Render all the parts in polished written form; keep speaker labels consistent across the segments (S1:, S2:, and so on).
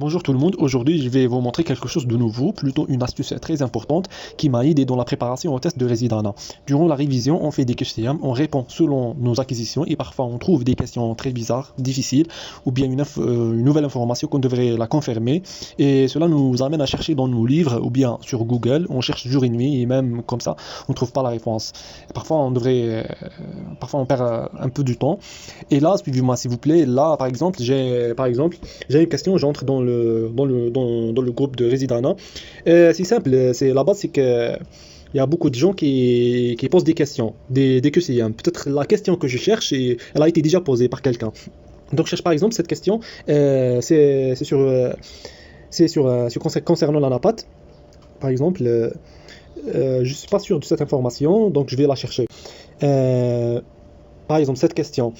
S1: Bonjour tout le monde, aujourd'hui je vais vous montrer quelque chose de nouveau, plutôt une astuce très importante qui m'a aidé dans la préparation au test de Residana. Durant la révision, on fait des QCM, on répond selon nos acquisitions et parfois on trouve des questions très bizarres, difficiles ou bien une nouvelle information qu'on devrait la confirmer et cela nous amène à chercher dans nos livres ou bien sur Google, on cherche jour et nuit et même comme ça on ne trouve pas la réponse. Et parfois on perd un peu du temps et là, suivez-moi s'il vous plaît, là j'ai une question, j'entre dans le groupe de Residana. C'est simple, la base, c'est que il y a beaucoup de gens qui posent des questions, des QCM. Peut-être la question que je cherche, elle a été déjà posée par quelqu'un. Donc je cherche par exemple cette question, concernant la NAPAT. Par exemple, je ne suis pas sûr de cette information, donc je vais la chercher. Euh, Par exemple, cette question.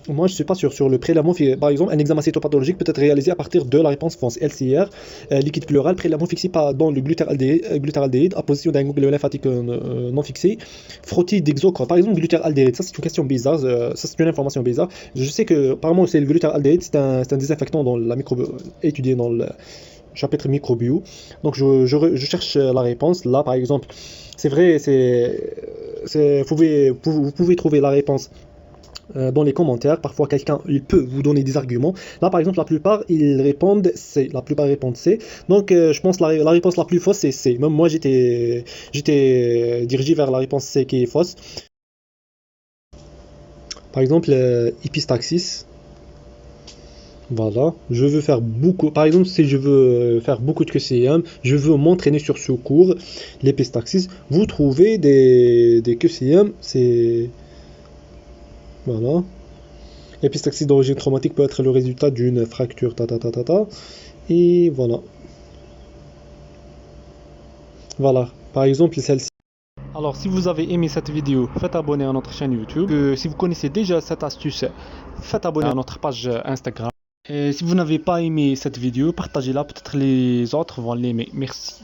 S1: Moi, je ne suis pas sûr sur le prélèvement. Par exemple, un examen cytopathologique peut être réalisé à partir de la réponse FONS, LCR, liquide pleural, prélèvement fixé dans le glutéraldéhyde, à position d'un ganglion lymphatique non fixé, frottis d'exocrine. Par exemple, glutéraldéhyde, ça c'est une question bizarre, ça c'est une information bizarre. Je sais que, apparemment, c'est le glutéraldéhyde, c'est un désinfectant dans la étudié dans le chapitre microbio. Donc, je cherche la réponse. Là, par exemple, c'est vrai, vous pouvez trouver la réponse dans les commentaires. Parfois, quelqu'un il peut vous donner des arguments. Là, par exemple, la plupart ils répondent C. La plupart répondent C. Donc, je pense que la réponse la plus fausse c'est C. Même moi, j'étais dirigé vers la réponse C qui est fausse. Par exemple, Epistaxis. Voilà, je veux faire beaucoup. Par exemple, si je veux faire beaucoup de QCM, je veux m'entraîner sur ce cours, l'épistaxis. Vous trouvez des QCM, c'est voilà. L'épistaxis d'origine traumatique peut être le résultat d'une fracture, et voilà. Voilà. Par exemple, celle-ci. Alors, si vous avez aimé cette vidéo, faites abonner à notre chaîne YouTube. Si vous connaissez déjà cette astuce, faites abonner à notre page Instagram. Et si vous n'avez pas aimé cette vidéo, partagez-la, peut-être les autres vont l'aimer. Merci.